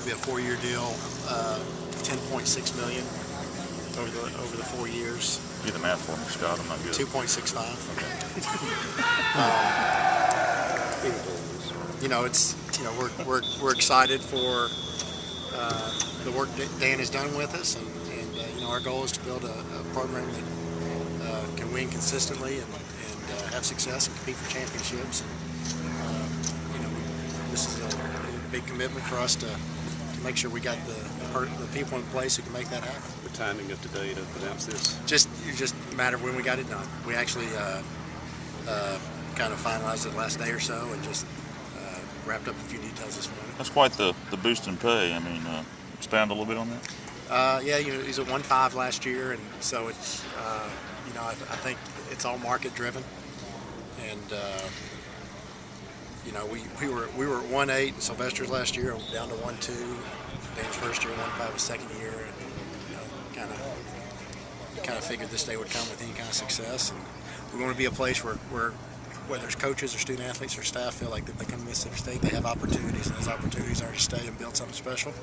It'll be a 4-year deal, $10.6 million over the 4 years. Do the math for me, Scott. I'm not good. 2.65. Okay. We're excited for the work that Dan has done with us, and our goal is to build a program that can win consistently and have success and compete for championships. And this is a big commitment for us to make sure we got the people in place who can make that happen. The timing of today to announce this? Just a matter of when we got it done. We actually kind of finalized it the last day or so, and just wrapped up a few details this morning. That's quite the boost in pay. I mean, expand a little bit on that. Yeah, he's at 1.5 last year, and so it's I think it's all market driven, and we were at 1.8 in Sylvester's last year, down to 1.2. Dan's first year, 1.5 his second year, and kind of figured this day would come with any kind of success, and we want to be a place where whether it's coaches or student athletes or staff feel like that they come to Mississippi State, they have opportunities, and those opportunities are to stay and build something special,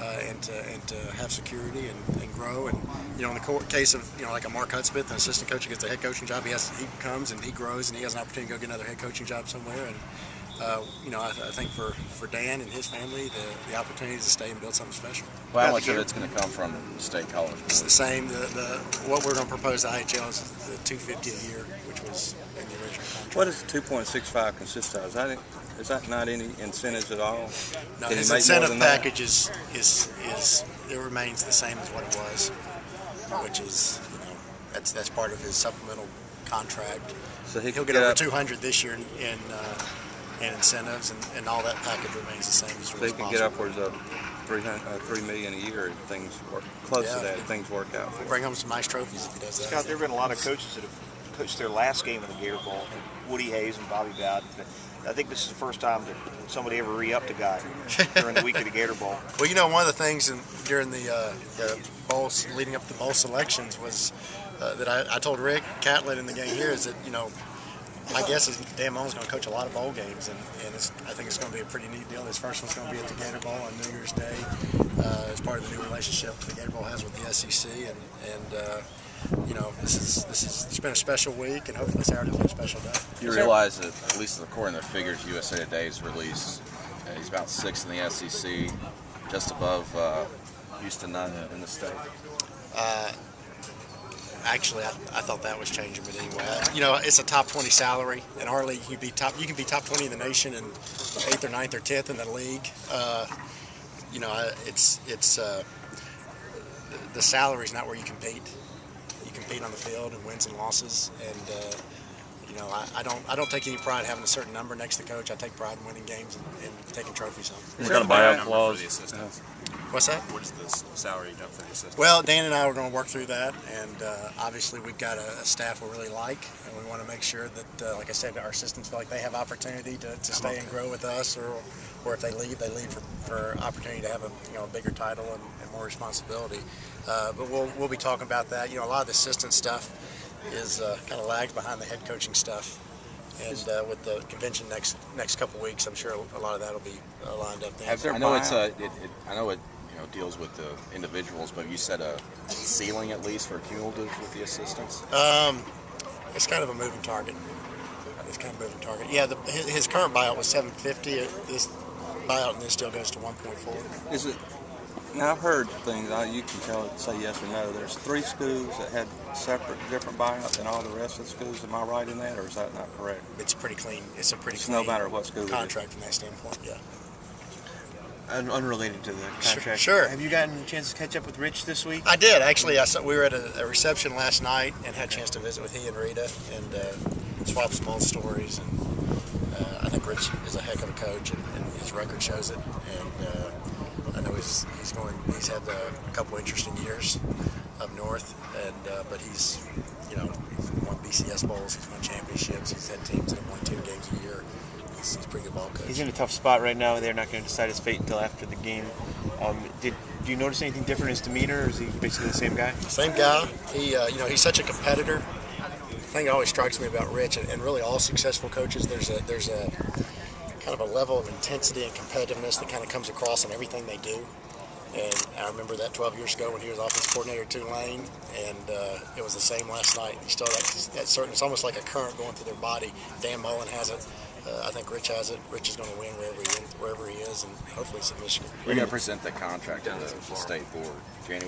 and to have security and grow. And in the case of like a Mark Hudspeth, an assistant coach who gets a head coaching job, he comes and he grows and he has an opportunity to go get another head coaching job somewhere. And I think for Dan and his family, the opportunity to stay and build something special. Well, how much of it's going to come from the state college? It's the same. What we're going to propose to IHL is the $250 a year, which was in the original contract. What does 2.65 consist of? Is that not any incentives at all? No, his incentive package is it remains the same as what it was, which is that's part of his supplemental contract. So he'll get over 200 this year in incentives, and all that package remains the same as it was. So he can get upwards of $3 million a year if things work close to that. If things work out. We'll bring home some nice trophies if he does that. Scott, there have been a lot of coaches that have coached their last game of the Gator Bowl. Woody Hayes and Bobby Bowden. I think this is the first time that somebody ever re-upped a guy during the week of the Gator Bowl. Well, one of the things during the bowls leading up to the bowl selections was that I told Rick Catlett in the game here is that my guess is Dan Mullen's going to coach a lot of bowl games, and I think it's going to be a pretty neat deal. His first one's going to be at the Gator Bowl on New Year's Day as part of the new relationship the Gator Bowl has with the SEC, and it's been a special week, and hopefully Saturday will be a special day. You realize that, at least according to the figures USA Today's released, he's about 6th in the SEC, just above Houston Nutt in the state. Actually, I thought that was changing, but anyway, it's a top 20 salary. In our league, you can be top 20 in the nation and 8th or 9th or 10th in the league. The salary is not where you compete. You compete on the field and wins and losses, and I don't take any pride in having a certain number next to the coach. I take pride in winning games and taking trophies home. What kind of buyout clause? What's that? What is the salary jump for the assistant? Well, Dan and I are going to work through that, and obviously we've got a staff we really like, and we want to make sure that, like I said, our assistants feel like they have opportunity to stay and grow with us, or if they leave for opportunity to have a bigger title and more responsibility. But we'll be talking about that. A lot of the assistant stuff is kind of lags behind the head coaching stuff. And with the convention next couple weeks, I'm sure a lot of that will be lined up there. I know it deals with the individuals, but you said a ceiling at least for cumulative with the assistants. It's kind of a moving target. Yeah, his current buyout was $750. This buyout in this deal goes to 1.4. Is it? Now I've heard things. You can say yes or no. There's 3 schools that had different buyouts than all the rest of the schools. Am I right in that, or is that not correct? It's pretty clean. It's a pretty clean. No matter what school contract from that standpoint. Yeah. Unrelated to the contract. Sure. Have you gotten a chance to catch up with Rich this week? I did, actually. We were at a reception last night and had a chance to visit with he and Rita and swap some old stories. And I think Rich is a heck of a coach, and his record shows it. And I know he's had a couple interesting years up north, but he's won BCS bowls, he's won championships, he's had teams that have won 10 games a year. He's a pretty good ball coach. He's in a tough spot right now. They're not going to decide his fate until after the game. Do you notice anything different in his demeanor, or is he basically the same guy? Same guy. He's such a competitor. The thing that always strikes me about Rich, and really all successful coaches, there's a kind of a level of intensity and competitiveness that kind of comes across in everything they do. And I remember that 12 years ago when he was offensive coordinator at Tulane, and it was the same last night. You still that certain, it's almost like a current going through their body. Dan Mullen has it. I think Rich has it. Rich is going to win wherever he is, and hopefully it's at Michigan. We're going to present the contract to the state board January.